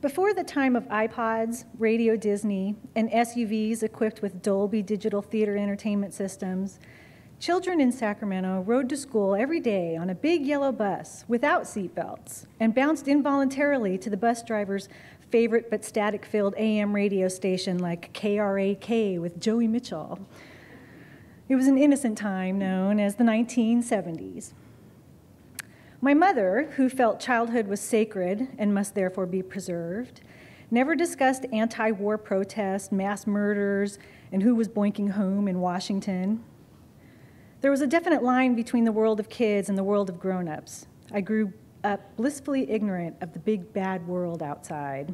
Before the time of iPods, Radio Disney, and SUVs equipped with Dolby digital theater entertainment systems, children in Sacramento rode to school every day on a big yellow bus without seatbelts and bounced involuntarily to the bus driver's favorite but static-filled AM radio station like KRAK with Joey Mitchell. It was an innocent time known as the 1970s. My mother, who felt childhood was sacred and must therefore be preserved, never discussed anti-war protests, mass murders, and who was boinking home in Washington. There was a definite line between the world of kids and the world of grown-ups. I grew up blissfully ignorant of the big bad world outside.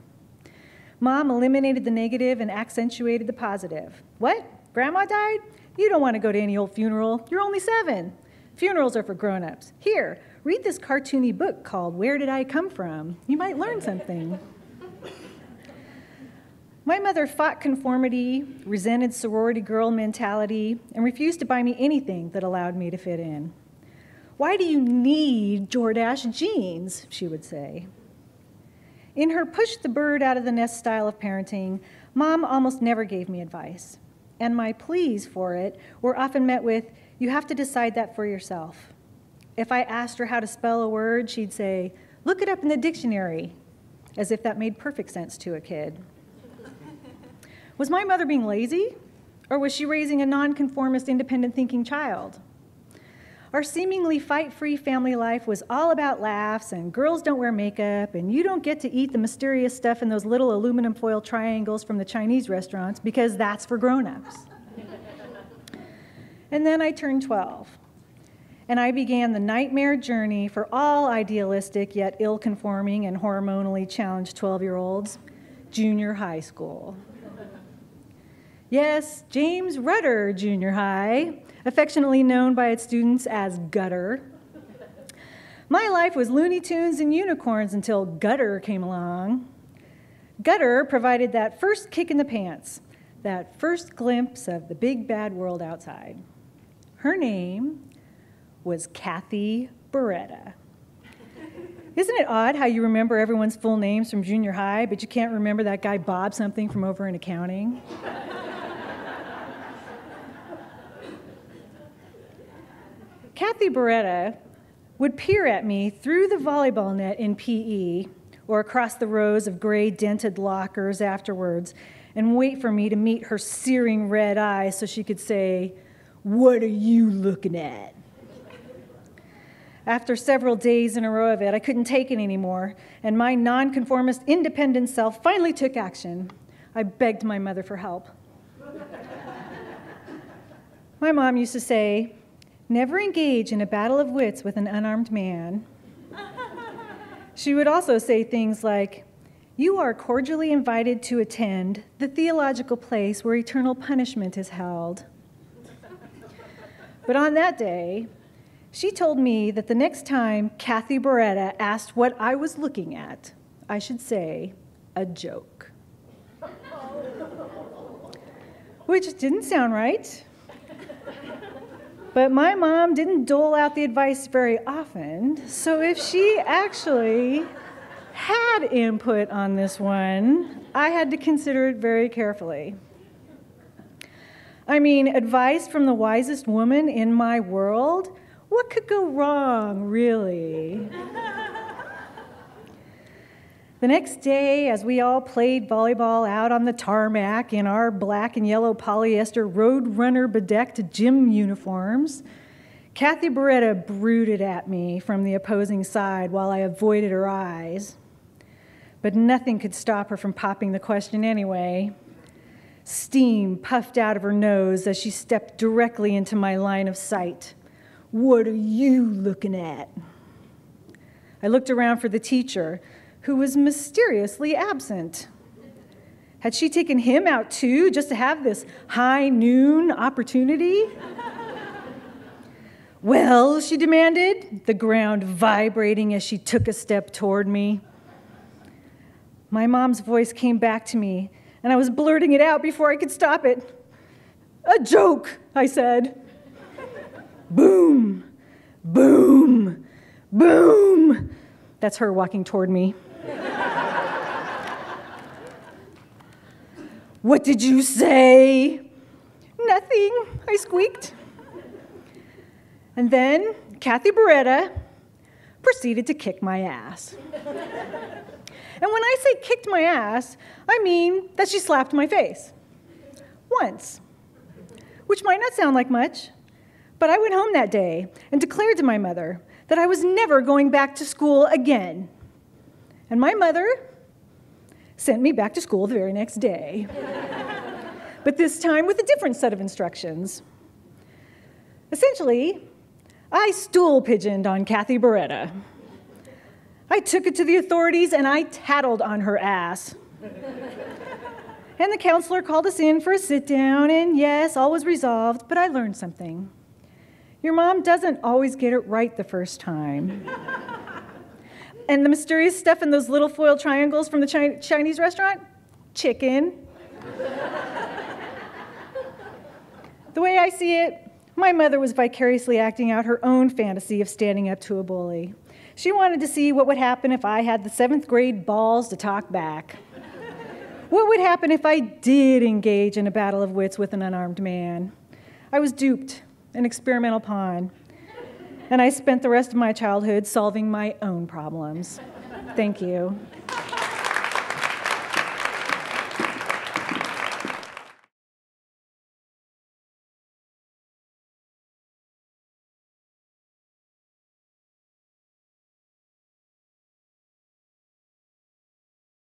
Mom eliminated the negative and accentuated the positive. What? Grandma died? You don't want to go to any old funeral. You're only 7. Funerals are for grown-ups. Here, read this cartoony book called Where Did I Come From? You might learn something. My mother fought conformity, resented sorority girl mentality, and refused to buy me anything that allowed me to fit in. Why do you need Jordache jeans, she would say. In her push the bird out of the nest style of parenting, Mom almost never gave me advice, and my pleas for it were often met with, "You have to decide that for yourself." If I asked her how to spell a word, she'd say, "Look it up in the dictionary," as if that made perfect sense to a kid. Was my mother being lazy, or was she raising a nonconformist, independent-thinking child? Our seemingly fight-free family life was all about laughs, and girls don't wear makeup, and you don't get to eat the mysterious stuff in those little aluminum foil triangles from the Chinese restaurants because that's for grown-ups. And then I turned 12, and I began the nightmare journey for all idealistic yet ill-conforming and hormonally challenged 12-year-olds, junior high school. Yes, James Rudder Junior High, affectionately known by its students as Gutter. My life was Looney Tunes and unicorns until Gutter came along. Gutter provided that first kick in the pants, that first glimpse of the big bad world outside. Her name was Kathy Beretta. Isn't it odd how you remember everyone's full names from junior high, but you can't remember that guy Bob something from over in accounting? Kathy Beretta would peer at me through the volleyball net in PE or across the rows of gray dented lockers afterwards and wait for me to meet her searing red eyes so she could say, "What are you looking at?" After several days in a row of it, I couldn't take it anymore, and my nonconformist, independent self finally took action. I begged my mother for help. My mom used to say, "Never engage in a battle of wits with an unarmed man." She would also say things like, "You are cordially invited to attend the theological place where eternal punishment is held." But on that day, she told me that the next time Kathy Beretta asked what I was looking at, I should say, "A joke." Which didn't sound right. But my mom didn't dole out the advice very often, so if she actually had input on this one, I had to consider it very carefully. I mean, advice from the wisest woman in my world? What could go wrong, really? The next day, as we all played volleyball out on the tarmac in our black and yellow polyester Roadrunner bedecked gym uniforms, Kathy Beretta brooded at me from the opposing side while I avoided her eyes. But nothing could stop her from popping the question anyway. Steam puffed out of her nose as she stepped directly into my line of sight. "What are you looking at?" I looked around for the teacher, who was mysteriously absent. Had she taken him out too, just to have this high noon opportunity? "Well," she demanded, the ground vibrating as she took a step toward me. My mom's voice came back to me, and I was blurting it out before I could stop it. "A joke," I said. Boom, boom, boom. That's her walking toward me. "What did you say?" "Nothing," I squeaked. And then Kathy Beretta proceeded to kick my ass. And when I say kicked my ass, I mean that she slapped my face. Once. Which might not sound like much, but I went home that day and declared to my mother that I was never going back to school again. And my mother sent me back to school the very next day. But this time with a different set of instructions. Essentially, I stool pigeoned on Kathy Beretta. I took it to the authorities and I tattled on her ass. And the counselor called us in for a sit down, and yes, all was resolved, but I learned something. Your mom doesn't always get it right the first time. And the mysterious stuff in those little foil triangles from the Chinese restaurant? Chicken. The way I see it, my mother was vicariously acting out her own fantasy of standing up to a bully. She wanted to see what would happen if I had the 7th grade balls to talk back. What would happen if I did engage in a battle of wits with an unarmed man? I was duped, an experimental pawn, and I spent the rest of my childhood solving my own problems. Thank you.